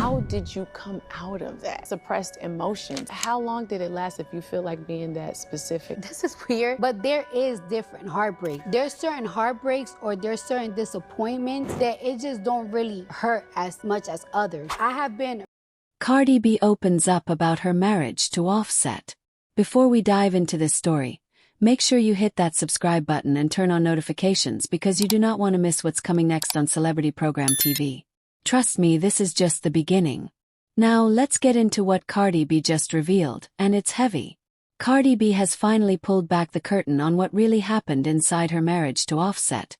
How did you come out of that? Suppressed emotions. How long did it last, if you feel like being that specific? This is weird, but there is different heartbreak. There's certain heartbreaks or there's certain disappointments that it just don't really hurt as much as others. I have been... Cardi B opens up about her marriage to Offset. Before we dive into this story, make sure you hit that subscribe button and turn on notifications because you do not want to miss what's coming next on Celebrity Program TV. Trust me, this is just the beginning. Now let's get into what Cardi B just revealed, and it's heavy. Cardi B has finally pulled back the curtain on what really happened inside her marriage to Offset,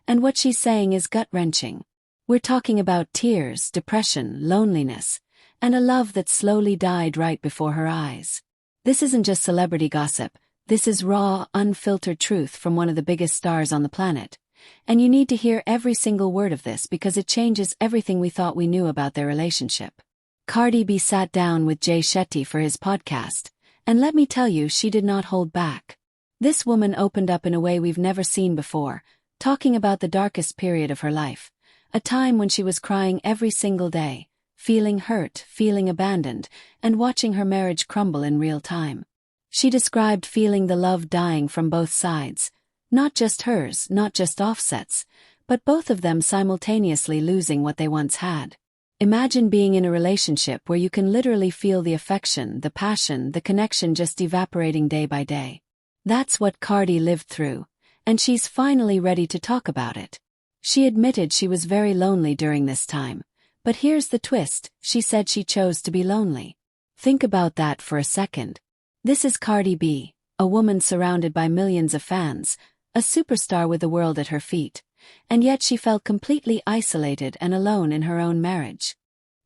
and what she's saying is gut-wrenching. We're talking about tears, depression, loneliness, and a love that slowly died right before her eyes. This isn't just celebrity gossip, this is raw, unfiltered truth from one of the biggest stars on the planet. And you need to hear every single word of this because it changes everything we thought we knew about their relationship. Cardi B sat down with Jay Shetty for his podcast, and let me tell you, she did not hold back. This woman opened up in a way we've never seen before, talking about the darkest period of her life, a time when she was crying every single day, feeling hurt, feeling abandoned, and watching her marriage crumble in real time. She described feeling the love dying from both sides, not just hers, not just Offset's, but both of them simultaneously losing what they once had. Imagine being in a relationship where you can literally feel the affection, the passion, the connection just evaporating day by day. That's what Cardi lived through, and she's finally ready to talk about it. She admitted she was very lonely during this time, but here's the twist, she said she chose to be lonely. Think about that for a second. This is Cardi B, a woman surrounded by millions of fans, a superstar with the world at her feet, and yet she felt completely isolated and alone in her own marriage.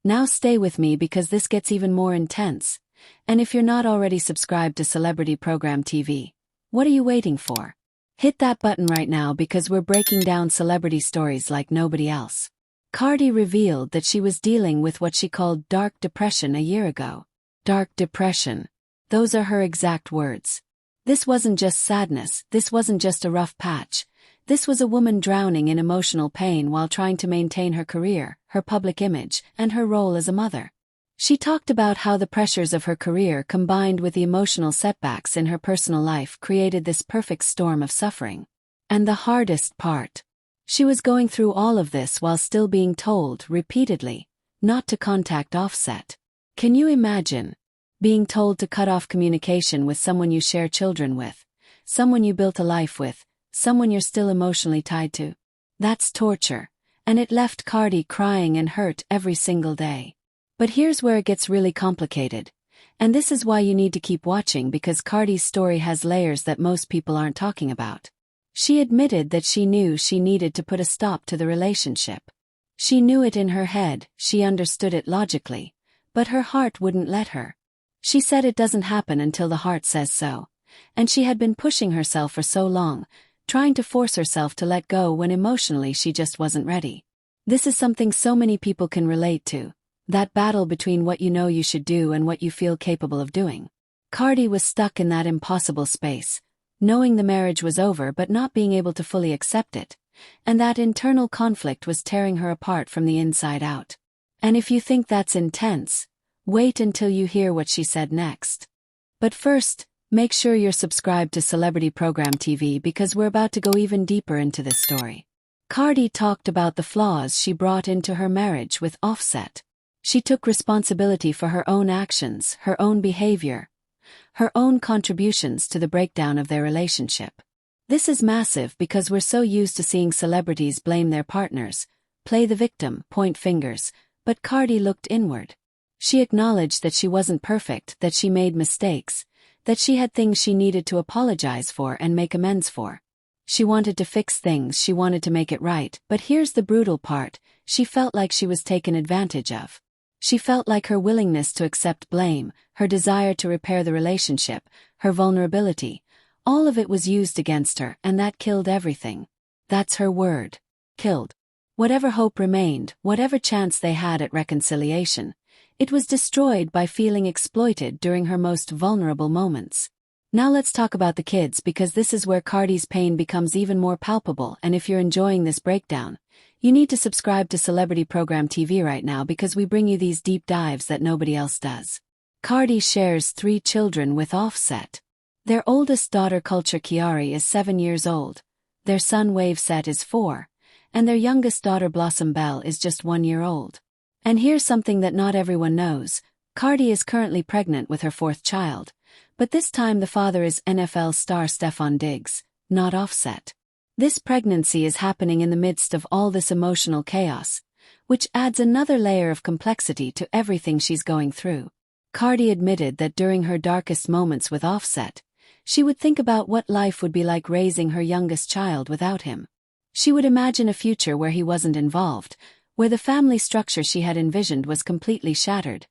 Now stay with me because this gets even more intense, and if you're not already subscribed to Celebrity Program TV, what are you waiting for? Hit that button right now because we're breaking down celebrity stories like nobody else. Cardi revealed that she was dealing with what she called dark depression a year ago. Dark depression. Those are her exact words. This wasn't just sadness, this wasn't just a rough patch. This was a woman drowning in emotional pain while trying to maintain her career, her public image, and her role as a mother. She talked about how the pressures of her career combined with the emotional setbacks in her personal life created this perfect storm of suffering. And the hardest part. She was going through all of this while still being told, repeatedly, not to contact Offset. Can you imagine? Being told to cut off communication with someone you share children with, someone you built a life with, someone you're still emotionally tied to. That's torture, and it left Cardi crying and hurt every single day. But here's where it gets really complicated, and this is why you need to keep watching because Cardi's story has layers that most people aren't talking about. She admitted that she knew she needed to put a stop to the relationship. She knew it in her head, she understood it logically, but her heart wouldn't let her. She said it doesn't happen until the heart says so, and she had been pushing herself for so long, trying to force herself to let go when emotionally she just wasn't ready. This is something so many people can relate to, that battle between what you know you should do and what you feel capable of doing. Cardi was stuck in that impossible space, knowing the marriage was over but not being able to fully accept it, and that internal conflict was tearing her apart from the inside out. And if you think that's intense, wait until you hear what she said next. But first, make sure you're subscribed to Celebrity Program TV because we're about to go even deeper into this story. Cardi talked about the flaws she brought into her marriage with Offset. She took responsibility for her own actions, her own behavior, her own contributions to the breakdown of their relationship. This is massive because we're so used to seeing celebrities blame their partners, play the victim, point fingers, but Cardi looked inward. She acknowledged that she wasn't perfect, that she made mistakes, that she had things she needed to apologize for and make amends for. She wanted to fix things, she wanted to make it right, but here's the brutal part, she felt like she was taken advantage of. She felt like her willingness to accept blame, her desire to repair the relationship, her vulnerability, all of it was used against her, and that killed everything. That's her word. Killed. Whatever hope remained, whatever chance they had at reconciliation, it was destroyed by feeling exploited during her most vulnerable moments. Now let's talk about the kids because this is where Cardi's pain becomes even more palpable, and if you're enjoying this breakdown, You need to subscribe to Celebrity Program TV right now because we bring you these deep dives that nobody else does. Cardi shares 3 children with Offset. Their oldest daughter Culture Kiari is 7 years old, their son Waveset is 4, and their youngest daughter Blossom Bell is just 1 year old. And here's something that not everyone knows. Cardi is currently pregnant with her 4th child, but this time the father is NFL star Stefon Diggs, not Offset. This pregnancy is happening in the midst of all this emotional chaos, which adds another layer of complexity to everything she's going through. Cardi admitted that during her darkest moments with Offset, she would think about what life would be like raising her youngest child without him. She would imagine a future where he wasn't involved, where the family structure she had envisioned was completely shattered,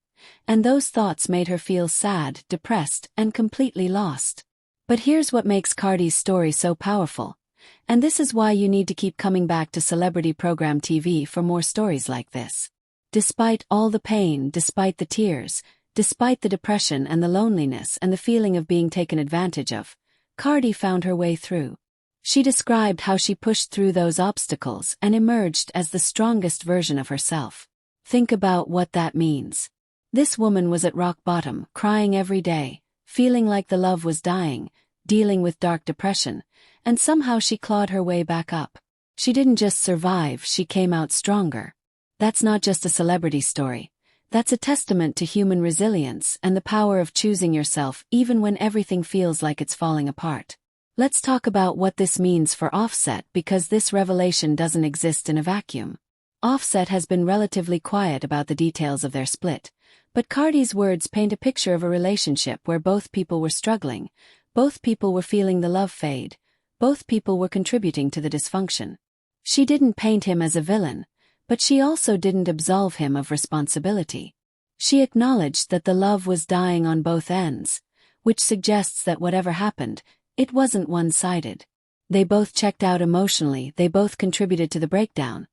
and those thoughts made her feel sad, depressed, and completely lost. But here's what makes Cardi's story so powerful, and this is why you need to keep coming back to Celebrity Program TV for more stories like this. Despite all the pain, despite the tears, despite the depression and the loneliness and the feeling of being taken advantage of, Cardi found her way through. She described how she pushed through those obstacles and emerged as the strongest version of herself. Think about what that means. This woman was at rock bottom, crying every day, feeling like the love was dying, dealing with dark depression, and somehow she clawed her way back up. She didn't just survive, she came out stronger. That's not just a celebrity story. That's a testament to human resilience and the power of choosing yourself even when everything feels like it's falling apart. Let's talk about what this means for Offset because this revelation doesn't exist in a vacuum. Offset has been relatively quiet about the details of their split, but Cardi's words paint a picture of a relationship where both people were struggling, both people were feeling the love fade, both people were contributing to the dysfunction. She didn't paint him as a villain, but she also didn't absolve him of responsibility. She acknowledged that the love was dying on both ends, which suggests that whatever happened, it wasn't one-sided. They both checked out emotionally, they both contributed to the breakdown,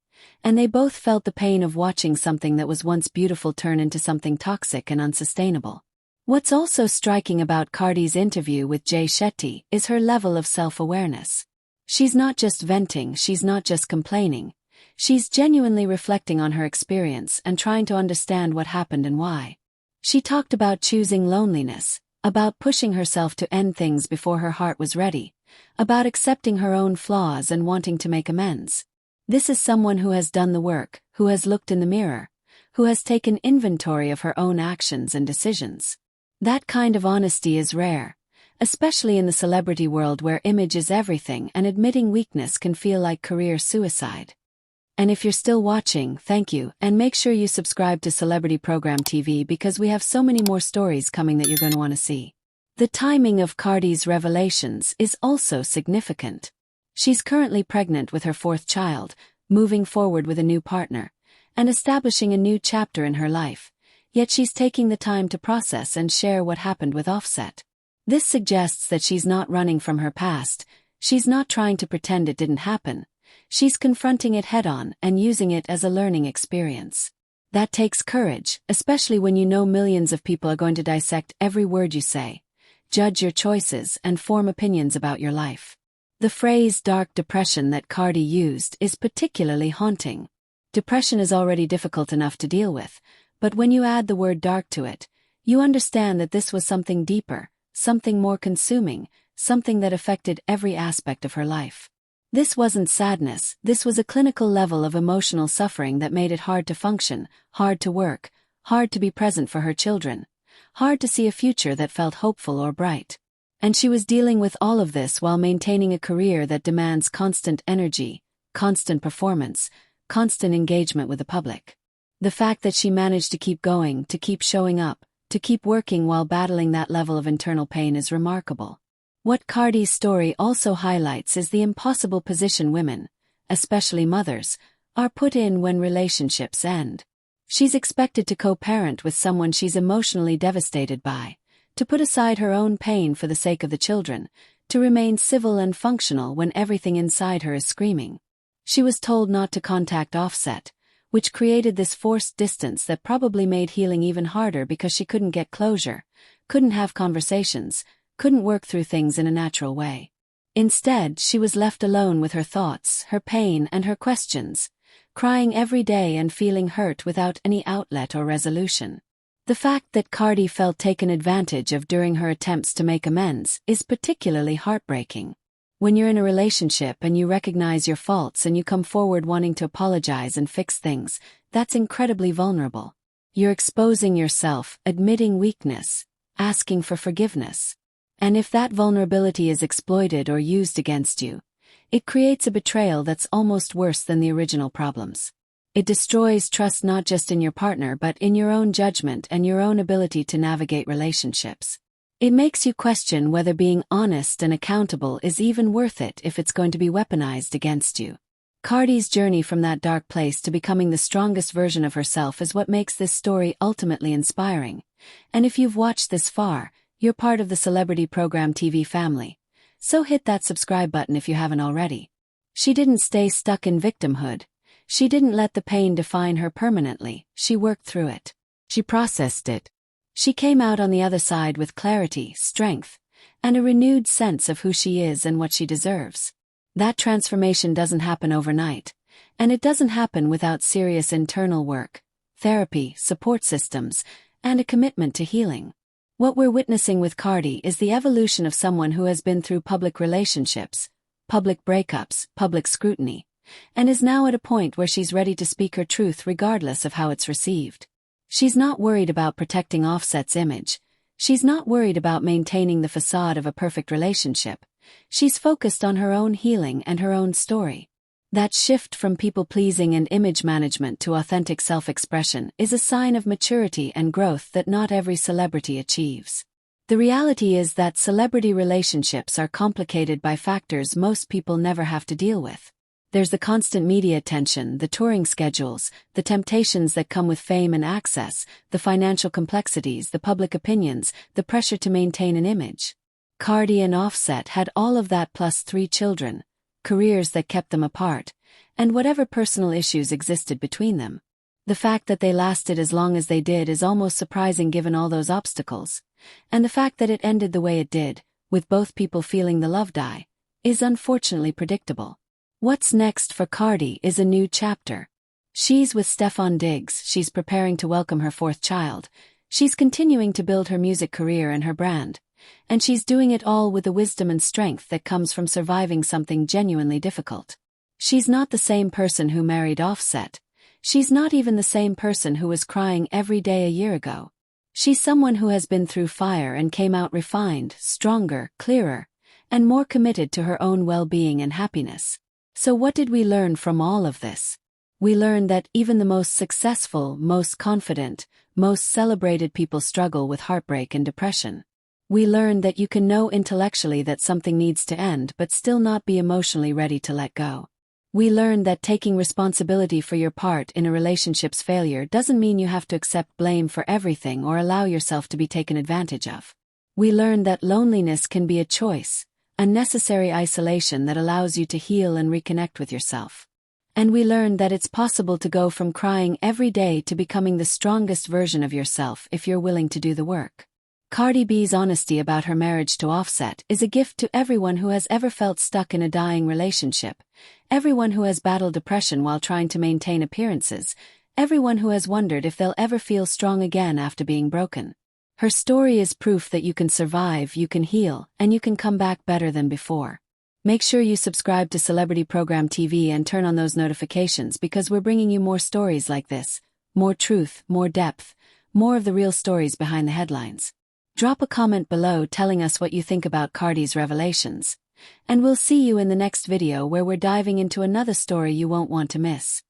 and they both felt the pain of watching something that was once beautiful turn into something toxic and unsustainable. What's also striking about Cardi's interview with Jay Shetty is her level of self-awareness. She's not just venting, she's not just complaining. She's genuinely reflecting on her experience and trying to understand what happened and why. She talked about choosing loneliness, about pushing herself to end things before her heart was ready, about accepting her own flaws and wanting to make amends. This is someone who has done the work, who has looked in the mirror, who has taken inventory of her own actions and decisions. That kind of honesty is rare, especially in the celebrity world where image is everything and admitting weakness can feel like career suicide. And if you're still watching, thank you, and make sure you subscribe to Celebrity Program TV because we have so many more stories coming that you're going to want to see. The timing of Cardi's revelations is also significant. She's currently pregnant with her 4th child, moving forward with a new partner, and establishing a new chapter in her life, yet she's taking the time to process and share what happened with Offset. This suggests that she's not running from her past, she's not trying to pretend it didn't happen. She's confronting it head-on and using it as a learning experience. That takes courage, especially when you know millions of people are going to dissect every word you say, judge your choices, and form opinions about your life. The phrase dark depression that Cardi used is particularly haunting. Depression is already difficult enough to deal with, but when you add the word dark to it, you understand that this was something deeper, something more consuming, something that affected every aspect of her life. This wasn't sadness, this was a clinical level of emotional suffering that made it hard to function, hard to work, hard to be present for her children, hard to see a future that felt hopeful or bright. And she was dealing with all of this while maintaining a career that demands constant energy, constant performance, constant engagement with the public. The fact that she managed to keep going, to keep showing up, to keep working while battling that level of internal pain is remarkable. What Cardi's story also highlights is the impossible position women, especially mothers, are put in when relationships end. She's expected to co-parent with someone she's emotionally devastated by, to put aside her own pain for the sake of the children, to remain civil and functional when everything inside her is screaming. She was told not to contact Offset, which created this forced distance that probably made healing even harder because she couldn't get closure, couldn't have conversations, couldn't work through things in a natural way. Instead, she was left alone with her thoughts, her pain, and her questions, crying every day and feeling hurt without any outlet or resolution. The fact that Cardi felt taken advantage of during her attempts to make amends is particularly heartbreaking. When you're in a relationship and you recognize your faults and you come forward wanting to apologize and fix things, that's incredibly vulnerable. You're exposing yourself, admitting weakness, asking for forgiveness. And if that vulnerability is exploited or used against you, it creates a betrayal that's almost worse than the original problems. It destroys trust not just in your partner but in your own judgment and your own ability to navigate relationships. It makes you question whether being honest and accountable is even worth it if it's going to be weaponized against you. Cardi's journey from that dark place to becoming the strongest version of herself is what makes this story ultimately inspiring. And if you've watched this far, you're part of the Celebrity Program TV family. So hit that subscribe button if you haven't already. She didn't stay stuck in victimhood. She didn't let the pain define her permanently. She worked through it. She processed it. She came out on the other side with clarity, strength, and a renewed sense of who she is and what she deserves. That transformation doesn't happen overnight, and it doesn't happen without serious internal work, therapy, support systems, and a commitment to healing. What we're witnessing with Cardi is the evolution of someone who has been through public relationships, public breakups, public scrutiny, and is now at a point where she's ready to speak her truth regardless of how it's received. She's not worried about protecting Offset's image. She's not worried about maintaining the facade of a perfect relationship. She's focused on her own healing and her own story. That shift from people-pleasing and image management to authentic self-expression is a sign of maturity and growth that not every celebrity achieves. The reality is that celebrity relationships are complicated by factors most people never have to deal with. There's the constant media attention, the touring schedules, the temptations that come with fame and access, the financial complexities, the public opinions, the pressure to maintain an image. Cardi and Offset had all of that plus 3 children, careers that kept them apart, and whatever personal issues existed between them. The fact that they lasted as long as they did is almost surprising given all those obstacles, and the fact that it ended the way it did, with both people feeling the love die, is unfortunately predictable. What's next for Cardi is a new chapter. She's with Stefon Diggs, she's preparing to welcome her 4th child, she's continuing to build her music career and her brand, and she's doing it all with the wisdom and strength that comes from surviving something genuinely difficult. She's not the same person who married Offset. She's not even the same person who was crying every day a year ago. She's someone who has been through fire and came out refined, stronger, clearer, and more committed to her own well-being and happiness. So what did we learn from all of this? We learned that even the most successful, most confident, most celebrated people struggle with heartbreak and depression. We learned that you can know intellectually that something needs to end but still not be emotionally ready to let go. We learned that taking responsibility for your part in a relationship's failure doesn't mean you have to accept blame for everything or allow yourself to be taken advantage of. We learned that loneliness can be a choice, a necessary isolation that allows you to heal and reconnect with yourself. And we learned that it's possible to go from crying every day to becoming the strongest version of yourself if you're willing to do the work. Cardi B's honesty about her marriage to Offset is a gift to everyone who has ever felt stuck in a dying relationship, everyone who has battled depression while trying to maintain appearances, everyone who has wondered if they'll ever feel strong again after being broken. Her story is proof that you can survive, you can heal, and you can come back better than before. Make sure you subscribe to Celebrity Program TV and turn on those notifications because we're bringing you more stories like this, more truth, more depth, more of the real stories behind the headlines. Drop a comment below telling us what you think about Cardi's revelations, and we'll see you in the next video where we're diving into another story you won't want to miss.